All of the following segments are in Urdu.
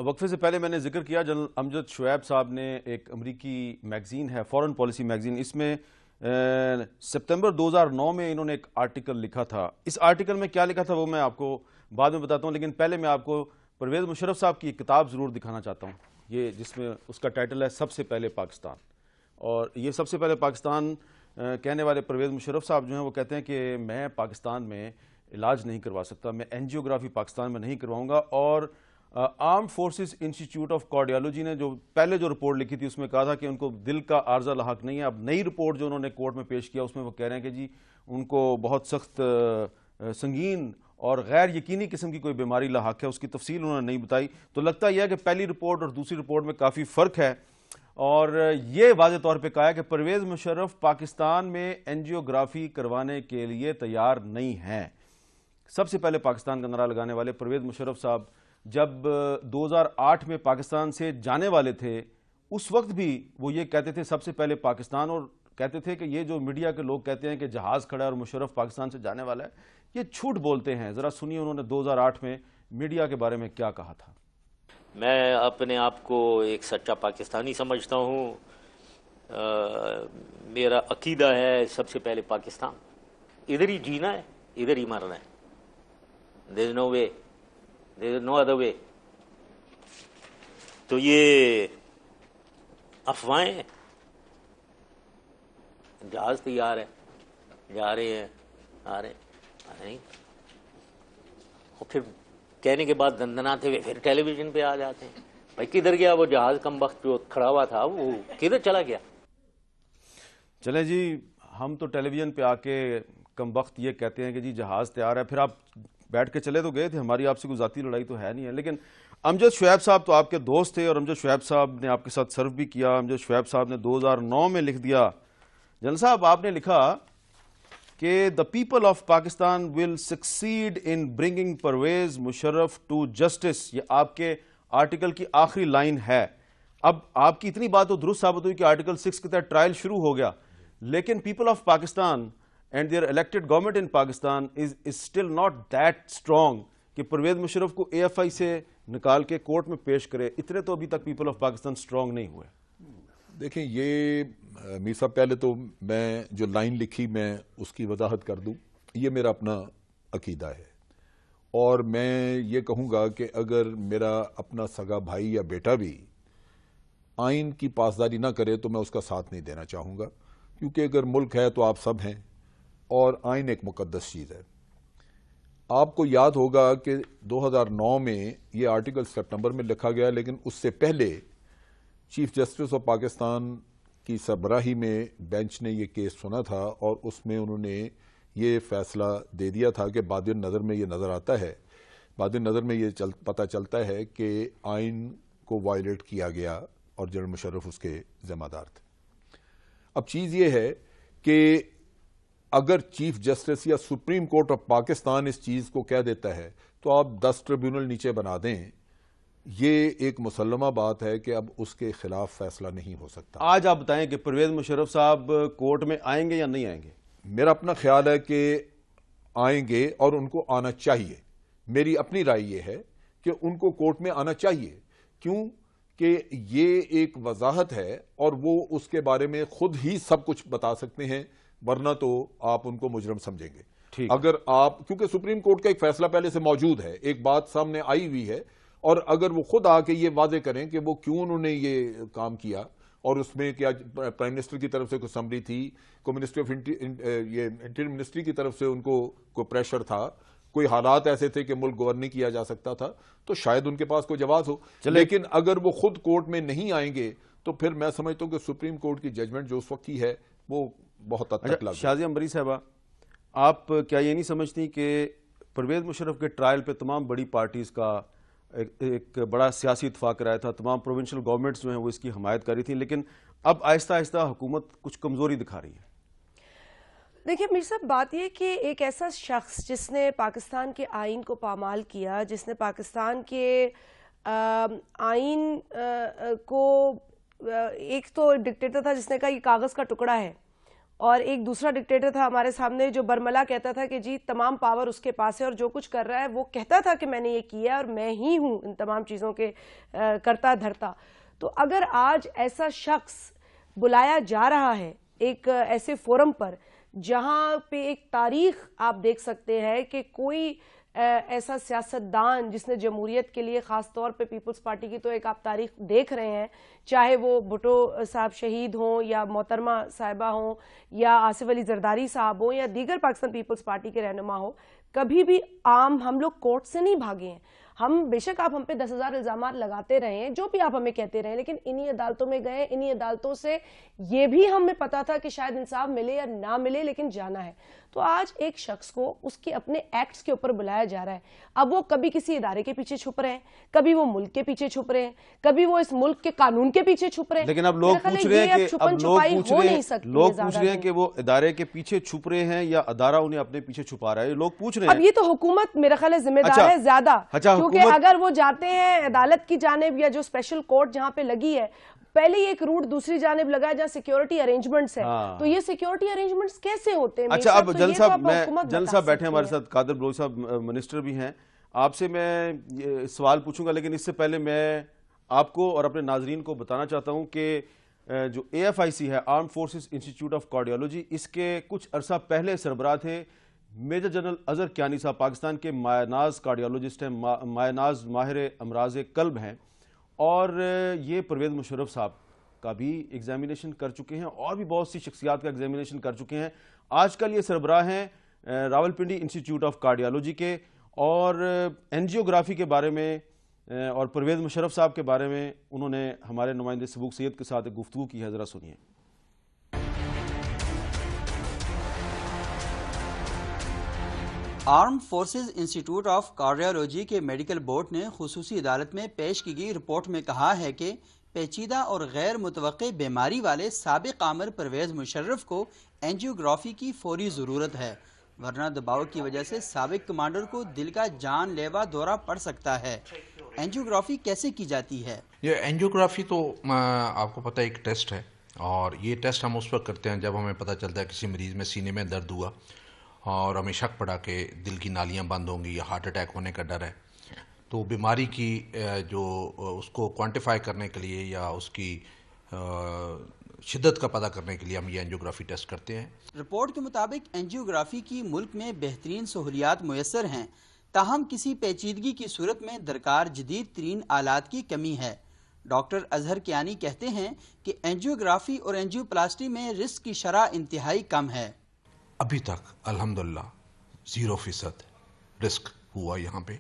وقفے سے پہلے میں نے ذکر کیا جنرل امجد شعیب صاحب نے ایک امریکی میگزین ہے فورن پالیسی میگزین، اس میں سپتمبر 2009 میں انہوں نے ایک آرٹیکل لکھا تھا. اس آرٹیکل میں کیا لکھا تھا وہ میں آپ کو بعد میں بتاتا ہوں، لیکن پہلے میں آپ کو پرویز مشرف صاحب کی ایک کتاب ضرور دکھانا چاہتا ہوں، یہ جس میں اس کا ٹائٹل ہے سب سے پہلے پاکستان. اور یہ سب سے پہلے پاکستان کہنے والے پرویز مشرف صاحب جو ہیں وہ کہتے ہیں کہ میں پاکستان میں علاج نہیں کروا سکتا، میں اینجیوگرافی پاکستان میں نہیں کرواؤں گا. اور armed forces institute of cardiology نے جو پہلے جو رپورٹ لکھی تھی اس میں کہا تھا کہ ان کو دل کا عارضہ لاحق نہیں ہے. اب نئی رپورٹ جو انہوں نے کورٹ میں پیش کیا اس میں وہ کہہ رہے ہیں کہ جی ان کو بہت سخت سنگین اور غیر یقینی قسم کی کوئی بیماری لاحق ہے. اس کی تفصیل انہوں نے نہیں بتائی. تو لگتا یہ ہے کہ پہلی رپورٹ اور دوسری رپورٹ میں کافی فرق ہے، اور یہ واضح طور پہ کہا ہے کہ پرویز مشرف پاکستان میں اینجیوگرافی کروانے کے لیے تیار نہیں ہیں. سب سے پہلے پاکستان کا نعرہ لگانے والے پرویز مشرف صاحب جب 2008 میں پاکستان سے جانے والے تھے اس وقت بھی وہ یہ کہتے تھے سب سے پہلے پاکستان، اور کہتے تھے کہ یہ جو میڈیا کے لوگ کہتے ہیں کہ جہاز کھڑا ہے اور مشرف پاکستان سے جانے والا ہے، یہ جھوٹ بولتے ہیں. ذرا سنیے انہوں نے 2008 میں میڈیا کے بارے میں کیا کہا تھا. میں اپنے آپ کو ایک سچا پاکستانی سمجھتا ہوں. میرا عقیدہ ہے سب سے پہلے پاکستان. ادھر ہی جینا ہے، ادھر ہی مرنا ہے. there is no way, there is no other way. تو یہ افواہیں ہیں. جہاز تیار ہے، جا رہے ہیں، آ رہے ہیں، اور پھر کہنے کے بعد دندناتے ہوئے پھر ٹیلی ویژن پہ آ جاتے ہیں. بھائی کدھر گیا وہ جہاز کم وقت جو کھڑا ہوا تھا، وہ کدھر چلا گیا؟ چلیں جی، ہم تو ٹیلی ویژن پہ آ کے کم وقت یہ کہتے ہیں کہ جی جہاز تیار ہے، پھر آپ بیٹھ کے چلے تو گئے تھے. ہماری آپ سے کوئی ذاتی لڑائی تو ہے نہیں ہے. لیکن امجد شعیب صاحب تو آپ کے دوست تھے اور امجد شعیب صاحب نے آپ کے ساتھ سرو بھی کیا. امجد شعیب صاحب نے 2009 میں لکھ دیا، جنرل صاحب آپ نے لکھا کہ the people of Pakistan will succeed in bringing Pervez Musharraf to justice. یہ آپ کے آرٹیکل کی آخری لائن ہے. اب آپ کی اتنی بات تو درست ثابت ہوئی کہ آرٹیکل 6 کے تحت ٹرائل شروع ہو گیا، لیکن people of Pakistan and their elected government in Pakistan is still not that strong کہ پرویز مشرف کو اے ایف آئی سے نکال کے کورٹ میں پیش کرے. اتنے تو ابھی تک پیپل آف پاکستان اسٹرانگ نہیں ہوئے. دیکھیں یہ میر صاحب، پہلے تو میں جو لائن لکھی میں اس کی وضاحت کر دوں. یہ میرا اپنا عقیدہ ہے، اور میں یہ کہوں گا کہ اگر میرا اپنا سگا بھائی یا بیٹا بھی آئین کی پاسداری نہ کرے تو میں اس کا ساتھ نہیں دینا چاہوں گا، کیونکہ اگر ملک ہے تو آپ سب ہیں اور آئین ایک مقدس چیز ہے. آپ کو یاد ہوگا کہ 2009 میں یہ آرٹیکل سپٹمبر میں لکھا گیا، لیکن اس سے پہلے چیف جسٹس آف پاکستان کی سربراہی میں بینچ نے یہ کیس سنا تھا، اور اس میں انہوں نے یہ فیصلہ دے دیا تھا کہ بعد نظر میں یہ نظر آتا ہے، بعد نظر میں یہ پتہ چلتا ہے کہ آئین کو وائلیٹ کیا گیا اور جنرل مشرف اس کے ذمہ دار تھے. اب چیز یہ ہے کہ اگر چیف جسٹس یا سپریم کورٹ آف پاکستان اس چیز کو کہہ دیتا ہے تو آپ 10 ٹریبیونل نیچے بنا دیں. یہ ایک مسلمہ بات ہے کہ اب اس کے خلاف فیصلہ نہیں ہو سکتا. آج آپ بتائیں کہ پرویز مشرف صاحب کورٹ میں آئیں گے یا نہیں آئیں گے؟ میرا اپنا خیال ہے کہ آئیں گے اور ان کو آنا چاہیے. میری اپنی رائے یہ ہے کہ ان کو کورٹ میں آنا چاہیے. کیوں کہ یہ ایک وضاحت ہے اور وہ اس کے بارے میں خود ہی سب کچھ بتا سکتے ہیں، ورنہ تو آپ ان کو مجرم سمجھیں گے. اگر آپ، کیونکہ سپریم کورٹ کا ایک فیصلہ پہلے سے موجود ہے، ایک بات سامنے آئی ہوئی ہے، اور اگر وہ خود آ کے یہ واضح کریں کہ وہ کیوں انہوں نے یہ کام کیا، اور اس میں کیا پرائم منسٹر کی طرف سے کوئی سمری تھی، کوئی منسٹری آف انٹیریئر منسٹری کی طرف سے ان کو کوئی پریشر تھا، کوئی حالات ایسے تھے کہ ملک گورن نہیں کیا جا سکتا تھا، تو شاید ان کے پاس کوئی جواز ہو. لیکن اگر وہ خود کورٹ میں نہیں آئیں گے تو پھر میں سمجھتا ہوں کہ سپریم کورٹ کی ججمنٹ جو اس وقت کی ہے وہ بہت حد تک لاگو. شازیہ عمری صاحبہ، آپ کیا یہ نہیں سمجھتی کہ پرویز مشرف کے ٹرائل پہ تمام بڑی پارٹیز کا ایک بڑا سیاسی اتفاق رہا تھا، تمام پروونشل گورنمنٹس جو ہیں وہ اس کی حمایت کر رہی تھیں، لیکن اب آہستہ آہستہ حکومت کچھ کمزوری دکھا رہی ہے؟ دیکھیں میر صاحب، بات یہ کہ ایک ایسا شخص جس نے پاکستان کے آئین کو پامال کیا، جس نے پاکستان کے آئین کو، ایک تو ڈکٹیٹر تھا جس نے کہا یہ کاغذ کا ٹکڑا ہے، اور ایک دوسرا ڈکٹیٹر تھا ہمارے سامنے جو برملا کہتا تھا کہ جی تمام پاور اس کے پاس ہے اور جو کچھ کر رہا ہے وہ کہتا تھا کہ میں نے یہ کیا اور میں ہی ہوں ان تمام چیزوں کے کرتا دھرتا. تو اگر آج ایسا شخص بلایا جا رہا ہے ایک ایسے فورم پر جہاں پہ ایک تاریخ آپ دیکھ سکتے ہیں کہ کوئی ایسا سیاستدان جس نے جمہوریت کے لیے خاص طور پہ پیپلز پارٹی کی تو ایک آپ تاریخ دیکھ رہے ہیں, چاہے وہ بھٹو صاحب شہید ہوں یا محترمہ صاحبہ ہوں یا آصف علی زرداری صاحب ہوں یا دیگر پاکستان پیپلز پارٹی کے رہنما ہوں, کبھی بھی عام ہم لوگ کورٹ سے نہیں بھاگے ہیں. ہم بے شک آپ ہم پہ 10,000 الزامات لگاتے رہے ہیں, جو بھی آپ ہمیں کہتے رہے, لیکن انہی عدالتوں میں گئے, انہی عدالتوں سے یہ بھی ہمیں پتا تھا کہ شاید انصاف ملے یا نہ ملے لیکن جانا ہے. تو آج ایک شخص کو اس کے اپنے ایکٹس کے اوپر بلایا جا رہا ہے. اب وہ کبھی کسی ادارے کے پیچھے چھپ رہے ہیں, کبھی وہ ملک کے پیچھے چھپ رہے ہیں, کبھی وہ اس ملک کے قانون کے پیچھے چھپ رہے ہیں. لیکن اب لوگ پوچھ رہے ہیں کہ وہ ادارے کے پیچھے چھپ رہے ہیں یا ادارہ انہیں اپنے پیچھے چھپا رہا ہے, لوگ پوچھ رہے ہیں. اب یہ تو حکومت میرا خیال ہے ذمہ دار ہے زیادہ, کیونکہ اگر وہ جاتے ہیں عدالت کی جانب یا جو اسپیشل کورٹ جہاں پہ لگی ہے, پہلے ہی ایک روٹ دوسری جانب لگا ہے جہاں سیکیورٹی ارینجمنٹس ہے, تو یہ سیکیورٹی ارینجمنٹس کیسے ہوتے ہیں؟ اچھا, اب جنرل صاحب بیٹھے ہیں ہمارے ساتھ, قادر بلوچ صاحب منسٹر بھی ہیں, آپ سے میں سوال پوچھوں گا, لیکن اس سے پہلے میں آپ کو اور اپنے ناظرین کو بتانا چاہتا ہوں کہ جو AFIC ہے, arm forces institute of cardiology, اس کے کچھ عرصہ پہلے سربراہ تھے میجر جنرل اظہر کیانی صاحب, پاکستان کے مایہ ناز کارڈیالوجسٹ ہیں, مایہ ناز ماہر امراض قلب ہیں, اور یہ پرویز مشرف صاحب کا بھی ایگزامینیشن کر چکے ہیں اور بھی بہت سی شخصیات کا ایگزامینیشن کر چکے ہیں. آج کل یہ سربراہ ہیں راولپنڈی انسٹیٹیوٹ آف کارڈیالوجی کے, اور اینجیوگرافی کے بارے میں اور پرویز مشرف صاحب کے بارے میں انہوں نے ہمارے نمائندے سبوق سید کے ساتھ ایک گفتگو کی ہے, ذرا سنیے. Arm forces institute of cardiology کے میڈیکل بورڈ نے خصوصی عدالت میں پیش کی گئی رپورٹ میں کہا ہے کہ پیچیدہ اور غیر متوقع بیماری والے سابق آمر پرویز مشرف کو اینجیوگرافی کی فوری ضرورت ہے, ورنہ دباؤ کی وجہ سے سابق کمانڈر کو دل کا جان لیوا دورہ پڑ سکتا ہے. اینجیوگرافی کیسے کی جاتی ہے؟ یہ اینجیوگرافی تو آپ کو پتہ ایک ٹیسٹ ہے, اور یہ ٹیسٹ ہم اس وقت کرتے ہیں جب ہمیں پتہ چلتا ہے کسی مریض میں سینے میں درد ہوا اور ہمیں شک پڑا کہ دل کی نالیاں بند ہوں گی یا ہارٹ اٹیک ہونے کا ڈر ہے. تو بیماری کی جو اس کو کوانٹیفائی کرنے کے لیے یا اس کی شدت کا پتہ کرنے کے لیے ہم یہ اینجیوگرافی ٹیسٹ کرتے ہیں. رپورٹ کے مطابق اینجیوگرافی کی ملک میں بہترین سہولیات میسر ہیں, تاہم کسی پیچیدگی کی صورت میں درکار جدید ترین آلات کی کمی ہے. ڈاکٹر اظہر کیانی کہتے ہیں کہ اینجیوگرافی اور اینجیوپلاسٹی میں رسک کی شرح انتہائی کم ہے. ابھی تک الحمدللہ 0% رسک ہوا یہاں پہ,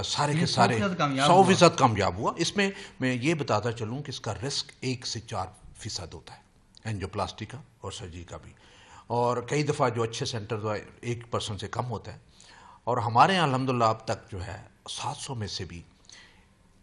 سارے کے سارے 100% کامیاب ہوا. اس میں یہ بتاتا چلوں کہ اس کا رسک 1 سے 4% ہوتا ہے, اینجیوپلاسٹی کا اور سرجری کا بھی, اور کئی دفعہ جو اچھے سینٹر 1% سے کم ہوتا ہے. اور ہمارے یہاں الحمدللہ اب تک جو ہے 700 میں سے بھی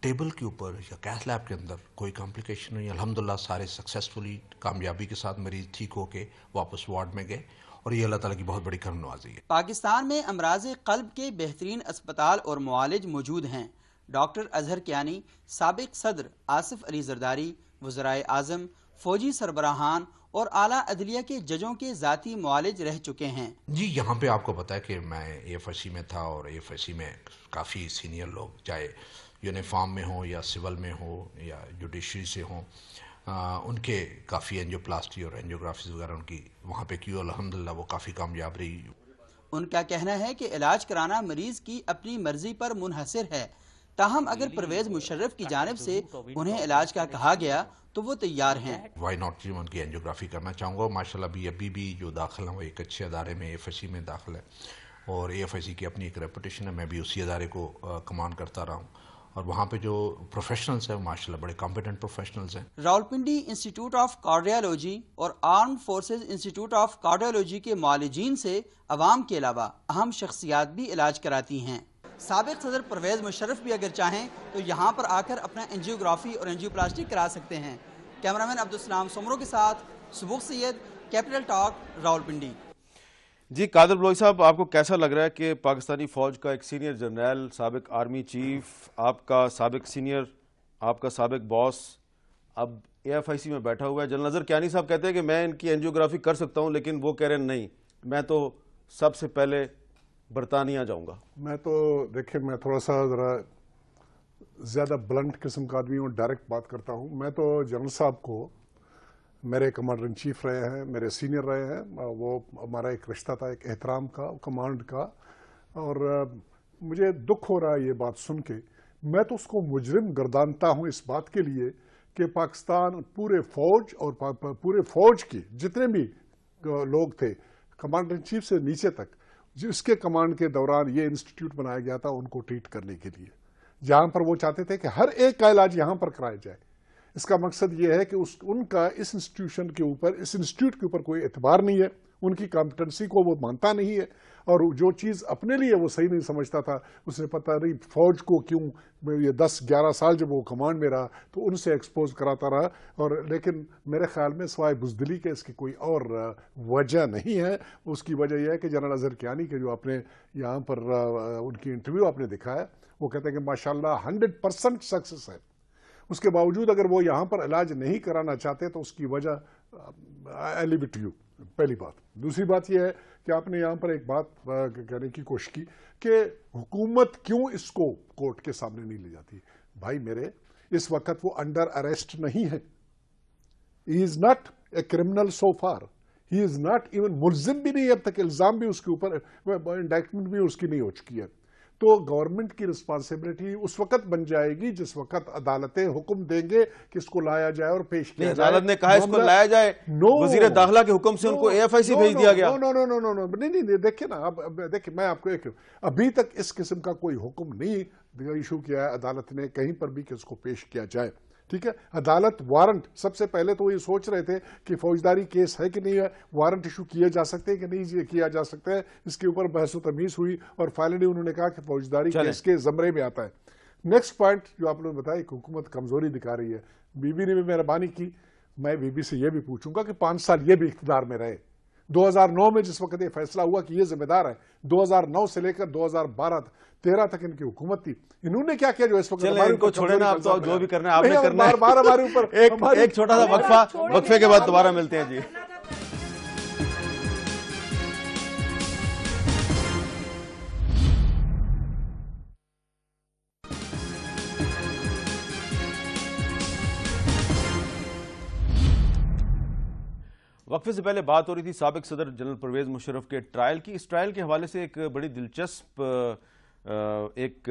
ٹیبل کے اوپر یا کیتھ لیب کے اندر کوئی کمپلیکیشن نہیں, الحمدللہ سارے سکسیسفلی کامیابی کے ساتھ مریض ٹھیک ہو کے واپس وارڈ میں گئے, اور یہ اللہ تعالیٰ کی بہت بڑی کرم نوازی ہے. پاکستان میں امراض قلب کے بہترین اسپتال اور معالج موجود ہیں. ڈاکٹر اظہر کیانی سابق صدر آصف علی زرداری, وزرائے اعظم, فوجی سربراہان اور اعلیٰ عدلیہ کے ججوں کے ذاتی معالج رہ چکے ہیں. جی, یہاں پہ آپ کو پتا ہے کہ میں AFIC میں تھا, اور AFIC میں کافی سینئر لوگ, چاہے یونیفارم میں ہوں یا سول میں ہوں یا جوڈیشری سے ہوں, ان کے کافی اینجیوپلاسٹی اور اینجیوگرافیز وغیرہ ان کی وہاں پہ کی, الحمدللہ وہ کافی کامیاب رہی. ان کا کہنا ہے کہ علاج کرانا مریض کی اپنی مرضی پر منحصر ہے, تاہم اگر پرویز مشرف کی جانب سے انہیں علاج کا کہا گیا تو وہ تیار ہیں. وائی ناٹ, جی میں ان کی اینجیوگرافی کرنا چاہوں گا. ماشاءاللہ ابھی بھی جو داخل ہیں وہ ایک اچھے ادارے میں AFIC میں داخل ہے, اور AFIC کی اپنی ایک ریپوٹیشن ہے. میں بھی اسی ادارے کو کمانڈ کرتا رہا ہوں, اور وہاں پہ جو پروفیشنلز ہیں ماشاءاللہ بڑے کمپیٹنٹ پروفیشنلز ہیں. راولپنڈی انسٹیٹیوٹ آف کارڈیالوجی اور arm forces institute of cardiology کے معالجین سے عوام کے علاوہ اہم شخصیات بھی علاج کراتی ہیں. سابق صدر پرویز مشرف بھی اگر چاہیں تو یہاں پر آ کر اپنا اینجیوگرافی اور اینجیوپلاسٹی کرا سکتے ہیں. کیمرامین عبدالسلام سمرو کے ساتھ سبوق سید, کیپٹل ٹاک, راولپنڈی. جی, قادر بلوچ صاحب, آپ کو کیسا لگ رہا ہے کہ پاکستانی فوج کا ایک سینئر جنرل, سابق آرمی چیف, آپ کا سابق سینئر, آپ کا سابق باس, اب AFIC میں بیٹھا ہوا ہے. جنرل اظہر کیانی صاحب کہتے ہیں کہ میں ان کی اینجیوگرافی کر سکتا ہوں, لیکن وہ کہہ رہے ہیں نہیں, میں تو سب سے پہلے برطانیہ جاؤں گا. میں تو دیکھیں, میں تھوڑا سا ذرا زیادہ بلنٹ قسم کا آدمی ہوں, ڈائریکٹ بات کرتا ہوں. میں تو جنرل صاحب کو, میرے کمانڈر ان چیف رہے ہیں, میرے سینئر رہے ہیں, وہ ہمارا ایک رشتہ تھا, ایک احترام کا, کمانڈ کا, اور مجھے دکھ ہو رہا ہے یہ بات سن کے. میں تو اس کو مجرم گردانتا ہوں اس بات کے لیے کہ پاکستان پورے فوج اور پورے فوج کے جتنے بھی لوگ تھے, کمانڈر ان چیف سے نیچے تک, جس کے کمانڈ کے دوران یہ انسٹیٹیوٹ بنایا گیا تھا ان کو ٹریٹ کرنے کے لیے, جہاں پر وہ چاہتے تھے کہ ہر ایک کا علاج یہاں پر کرایا جائے. اس کا مقصد یہ ہے کہ ان کا اس انسٹیٹیوشن کے اوپر, اس انسٹیٹیوٹ کے اوپر کوئی اعتبار نہیں ہے, ان کی کمپٹنسی کو وہ مانتا نہیں ہے, اور جو چیز اپنے لیے وہ صحیح نہیں سمجھتا تھا, اسے پتہ نہیں فوج کو کیوں یہ 10-11 سال جب وہ کمانڈ میں رہا تو ان سے ایکسپوز کراتا رہا. اور لیکن میرے خیال میں سوائے بزدلی کے اس کی کوئی اور وجہ نہیں ہے. اس کی وجہ یہ ہے کہ جنرل اظہر کیانی کے جو اپنے یہاں پر ان کی انٹرویو آپ نے دکھایا, وہ کہتے ہیں کہ ماشاءاللہ 100% سکسس ہے. اس کے باوجود اگر وہ یہاں پر علاج نہیں کرانا چاہتے تو اس کی وجہ I leave it to you. پہلی بات. دوسری بات یہ ہے کہ آپ نے یہاں پر ایک بات کہنے کی کوشش کی کہ حکومت کیوں اس کو کورٹ کے سامنے نہیں لے جاتی. بھائی میرے, اس وقت وہ انڈر اریسٹ نہیں ہے. He is not a criminal so far. He is not even ملزم بھی نہیں ہے اب تک, الزام بھی اس کے اوپر, انڈائکٹمنٹ بھی اس کی نہیں ہو چکی ہے. تو گورنمنٹ کی رسپانسبلٹی اس وقت بن جائے گی جس وقت عدالتیں حکم دیں گے کہ اس کو لایا جائے اور پیش کیا جائے. عدالت نے کہا اس کو لایا جائے, وزیر داخلہ کے حکم سے ان کو AFIC بھیج دیا گیا. نہیں, دیکھیں نا, اب دیکھیں, میں آپ کو ابھی تک اس قسم کا کوئی حکم نہیں ایشو کیا ہے عدالت نے کہیں پر بھی کہ اس کو پیش کیا جائے. ٹھیک ہے, عدالت وارنٹ, سب سے پہلے تو وہ یہ سوچ رہے تھے کہ فوجداری کیس ہے کہ نہیں ہے, وارنٹ ایشو کیے جا سکتے ہیں کہ نہیں کیا جا سکتا ہے. اس کے اوپر بحث و تمیز ہوئی اور فائنلی انہوں نے کہا کہ فوجداری کیس کے زمرے میں آتا ہے. نیکسٹ پوائنٹ جو آپ نے بتایا کہ حکومت کمزوری دکھا رہی ہے, بی بی نے بھی مہربانی کی, میں بی بی سے یہ بھی پوچھوں گا کہ 5 سال یہ بھی اقتدار میں رہے. 2009 میں جس وقت یہ فیصلہ ہوا کہ یہ ذمہ دار ہے, 2009 سے لے کر 2012-13 تک ان کی حکومت تھی, انہوں نے کیا کیا جو اس وقت ان کو چھوڑے نا, آپ تو جو بھی کرنا ہے آپ نے کرنا ہے. ایک چھوٹا سا وقفے کے بعد دوبارہ ملتے ہیں. جی وقفے سے پہلے بات ہو رہی تھی سابق صدر جنرل پرویز مشرف کے ٹرائل کی. اس ٹرائل کے حوالے سے ایک بڑی دلچسپ ایک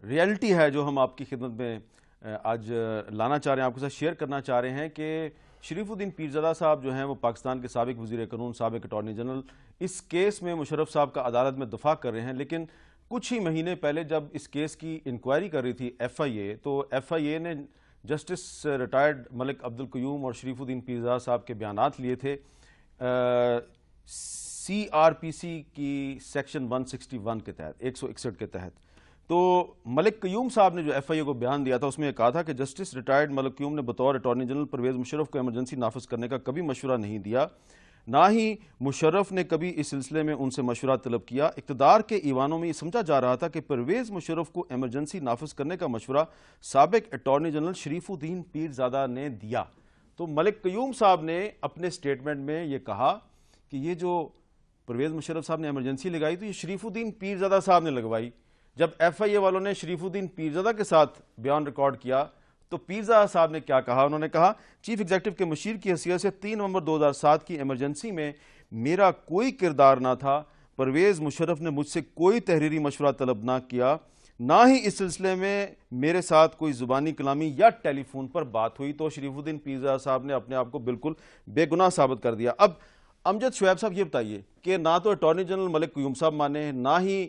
ریئلٹی ہے جو ہم آپ کی خدمت میں آج لانا چاہ رہے ہیں, آپ کے ساتھ شیئر کرنا چاہ رہے ہیں کہ شریف الدین پیرزادہ صاحب جو ہیں وہ پاکستان کے سابق وزیر قانون, سابق اٹارنی جنرل, اس کیس میں مشرف صاحب کا عدالت میں دفاع کر رہے ہیں. لیکن کچھ ہی مہینے پہلے جب اس کیس کی انکوائری کر رہی تھی FIA, تو FIA نے جسٹس ریٹائرڈ ملک عبدالقیوم اور شریف الدین پیرزادہ صاحب کے بیانات لیے تھے CRPC کی سیکشن 161 کے تحت, 161 کے تحت. تو ملک قیوم صاحب نے جو FIA کو بیان دیا تھا اس میں یہ کہا تھا کہ جسٹس ریٹائرڈ ملک قیوم نے بطور اٹارنی جنرل پرویز مشرف کو ایمرجنسی نافذ کرنے کا کبھی مشورہ نہیں دیا, نہ ہی مشرف نے کبھی اس سلسلے میں ان سے مشورہ طلب کیا. اقتدار کے ایوانوں میں یہ سمجھا جا رہا تھا کہ پرویز مشرف کو ایمرجنسی نافذ کرنے کا مشورہ سابق اٹارنی جنرل شریف الدین پیرزادہ نے دیا. تو ملک قیوم صاحب نے اپنے سٹیٹمنٹ میں یہ کہا کہ یہ جو پرویز مشرف صاحب نے ایمرجنسی لگائی تو یہ شریف الدین پیرزادہ صاحب نے لگوائی. جب FIA والوں نے شریف الدین پیرزادہ کے ساتھ بیان ریکارڈ کیا تو پیرزادہ صاحب نے کیا کہا, انہوں نے کہا چیف ایگزیکٹو کے مشیر کی حیثیت سے 3 نومبر 2007 کی ایمرجنسی میں میرا کوئی کردار نہ تھا. پرویز مشرف نے مجھ سے کوئی تحریری مشورہ طلب نہ کیا, نہ ہی اس سلسلے میں میرے ساتھ کوئی زبانی کلامی یا ٹیلی فون پر بات ہوئی. تو شریف الدین پیرزادہ صاحب نے اپنے آپ کو بالکل بے گناہ ثابت کر دیا. اب امجد شعیب صاحب یہ بتائیے کہ نہ تو اٹارنی جنرل ملک قیوم صاحب مانے, نہ ہی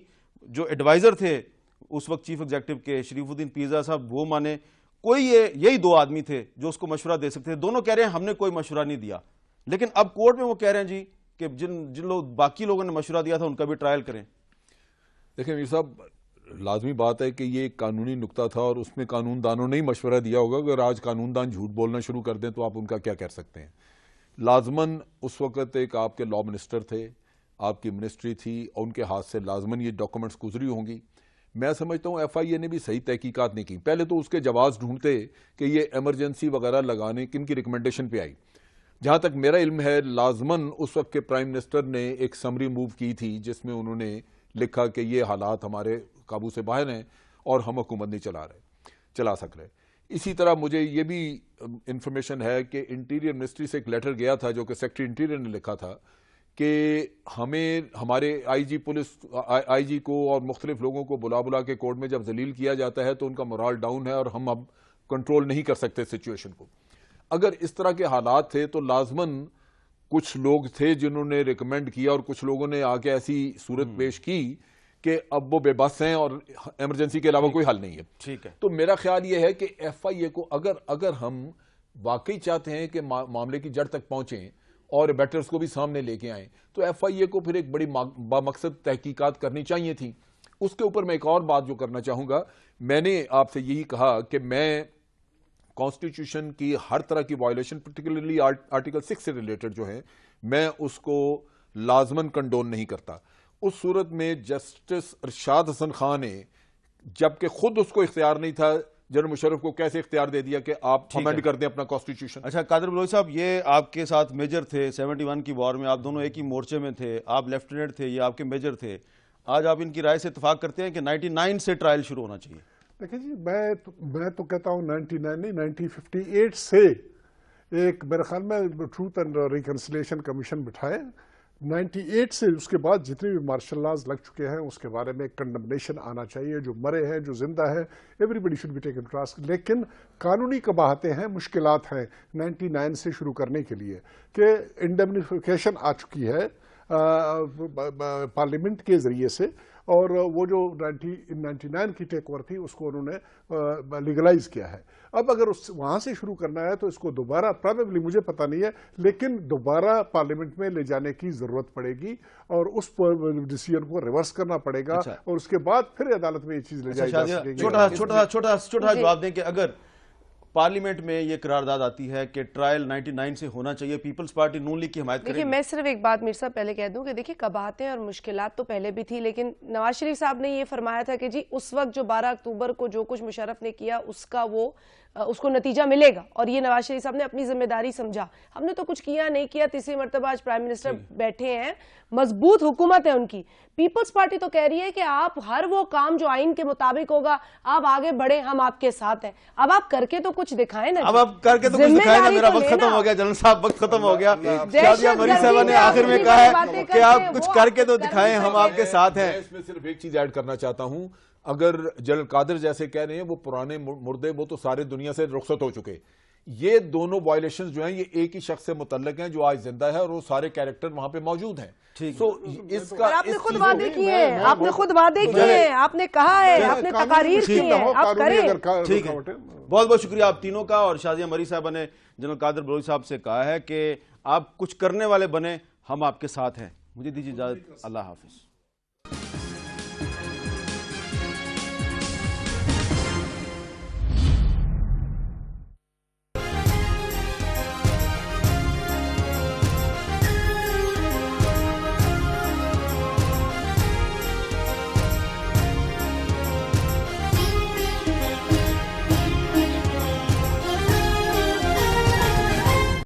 جو ایڈوائزر تھے اس وقت چیف ایگزیکٹو کے شریف الدین پیرزادہ صاحب وہ مانے, کوئی یہی 2 آدمی تھے جو اس کو مشورہ دے سکتے تھے. دونوں کہہ رہے ہیں ہم نے کوئی مشورہ نہیں دیا, لیکن اب کورٹ میں وہ کہہ رہے ہیں جی کہ جن باقی لوگوں نے مشورہ دیا تھا ان کا بھی ٹرائل کریں. دیکھیں میر صاحب, لازمی بات ہے کہ یہ ایک قانونی نکتہ تھا اور اس میں قانون دانوں نے ہی مشورہ دیا ہوگا. اگر آج قانون دان جھوٹ بولنا شروع کر دیں تو آپ ان کا کیا کر سکتے ہیں. لازماً اس وقت ایک آپ کے لا منسٹر تھے, آپ کی منسٹری تھی, اور ان کے ہاتھ سے لازماً یہ ڈاکومنٹس گزری ہوں گی. میں سمجھتا ہوں ایف آئی اے نے بھی صحیح تحقیقات نہیں کی. پہلے تو اس کے جواز ڈھونڈتے کہ یہ ایمرجنسی وغیرہ لگانے کن کی ریکمنڈیشن پہ آئی. جہاں تک میرا علم ہے لازماً اس وقت کے پرائم منسٹر نے ایک سمری موو کی تھی جس میں انہوں نے لکھا کہ یہ حالات ہمارے قابو سے باہر ہیں اور ہم حکومت نہیں چلا سک رہے. اسی طرح مجھے یہ بھی انفارمیشن ہے کہ انٹیریئر منسٹری سے ایک لیٹر گیا تھا جو کہ سیکرٹری انٹیریئر نے لکھا تھا کہ ہمیں ہمارے آئی جی پولیس آئی جی کو اور مختلف لوگوں کو بلا کے کورٹ میں جب ذلیل کیا جاتا ہے تو ان کا مورال ڈاؤن ہے اور ہم اب کنٹرول نہیں کر سکتے سچویشن کو. اگر اس طرح کے حالات تھے تو لازماً کچھ لوگ تھے جنہوں نے ریکمینڈ کیا اور کچھ لوگوں نے آ کے ایسی صورت پیش کی کہ اب وہ بے بس ہیں اور ایمرجنسی کے علاوہ کوئی حل نہیں ہے. ٹھیک ہے. تو میرا خیال یہ ہے کہ ایف آئی اے کو اگر ہم واقعی چاہتے ہیں کہ معاملے کی جڑ تک پہنچیں اور بیٹرز کو بھی سامنے لے کے آئیں تو ایف آئی اے کو پھر ایک بڑی بامقصد تحقیقات کرنی چاہیے تھی. اس کے اوپر میں ایک اور بات جو کرنا چاہوں گا, میں نے آپ سے یہی کہا کہ میں کانسٹیٹیوشن کی ہر طرح کی وائلیشن پرٹیکولرلی آرٹیکل 6 سے ریلیٹڈ جو ہے میں اس کو لازماً کنڈون نہیں کرتا. اس صورت میں جسٹس ارشاد حسن خان نے جبکہ خود اس کو اختیار نہیں تھا جنرل مشرف کو کیسے اختیار دے دیا کہ آپ امینڈ کر دیں اپنا کانسٹیٹیوشن. اچھا قادر بلوچ صاحب, یہ آپ کے ساتھ میجر تھے 71 کی وار میں, آپ دونوں ایک ہی مورچے میں تھے, آپ لیفٹیننٹ تھے, یہ آپ کے میجر تھے. آج آپ ان کی رائے سے اتفاق کرتے ہیں کہ 99 سے ٹرائل شروع ہونا چاہیے؟ دیکھیں جی, میں تو کہتا ہوں 99 نہیں 1958 سے ایک میرے خیال میں ٹروتھ اینڈ ریکنسیلیشن کمیشن بٹھائے. 98 سے اس کے بعد جتنے بھی مارشل لاز لگ چکے ہیں اس کے بارے میں کنڈمنیشن آنا چاہیے. جو مرے ہیں, جو زندہ ہے, everybody should be taken task. لیکن قانونی قباحتیں ہیں, مشکلات ہیں 99 سے شروع کرنے کے لیے کہ انڈمنیفیکیشن آ چکی ہے پارلیمنٹ کے ذریعے سے, اور وہ جو 1999 کی ٹیک اوور تھی اس کو انہوں نے لیگلائز کیا ہے. اب اگر وہاں سے شروع کرنا ہے تو اس کو دوبارہ پرابیبلی مجھے پتہ نہیں ہے لیکن دوبارہ پارلیمنٹ میں لے جانے کی ضرورت پڑے گی اور اس ڈیسیژن کو ریورس کرنا پڑے گا اور اس کے بعد پھر عدالت میں یہ چیز لے جائی جا سکے گی. چھوٹا جواب دیں کہ اگر پارلیمنٹ میں یہ قرارداد آتی ہے کہ ٹرائل 99 سے ہونا چاہیے, پیپلز پارٹی نون لیگ کی حمایت کرے گی. دیکھیں میں صرف ایک بات مرزا پہلے کہہ دوں کہ دیکھیں قباحتیں اور مشکلات تو پہلے بھی تھی, لیکن نواز شریف صاحب نے یہ فرمایا تھا کہ جی اس وقت جو 12 اکتوبر کو جو کچھ مشرف نے کیا اس کو نتیجہ ملے گا, اور یہ نواز شریف صاحب نے اپنی ذمہ داری سمجھا. ہم نے تو کچھ کیا نہیں کیا, تیسری مرتبہ آج پرائم منسٹر بیٹھے ہیں, مضبوط حکومت ہے ان کی. پیپلز پارٹی تو کہہ رہی ہے کہ آپ ہر وہ کام جو آئین کے مطابق ہوگا آپ آگے بڑھیں, ہم آپ کے ساتھ ہیں. اب آپ کر کے تو کچھ دکھائیں نا. اب آپ کر کے تو کچھ دکھائیں نا. میرا وقت ختم ہو گیا جنرل صاحب, وقت ختم ہو گیا. شادیہ مری صاحبہ نے آخر میں کہا ہے کہ آپ کچھ کر کے تو دکھائیں, ہم آپ کے ساتھ ہیں. اس میں صرف ایک چیز ایڈ کرنا چاہتا ہوں. اگر جنرل قادر جیسے کہہ رہے ہیں وہ پرانے مردے وہ تو سارے دنیا سے رخصت ہو چکے, یہ دونوں وائلیشنز جو ہیں یہ ایک ہی شخص سے متعلق ہیں جو آج زندہ ہے اور وہ سارے کیریکٹر وہاں پہ موجود ہیں. آپ نے خود وعدے کیے ہیں, آپ نے خود وعدے کیے ہیں, آپ نے کہا ہے, آپ نے تقاریر کی ہیں, آپ کریں. ٹھیک ہے, بہت بہت شکریہ آپ تینوں کا. اور شادیہ مری صاحبہ نے جنرل قادر بلوچ صاحب سے کہا ہے کہ آپ کچھ کرنے والے بنے, ہم آپ کے ساتھ ہیں. مجھے دیجیے اجازت, اللہ حافظ.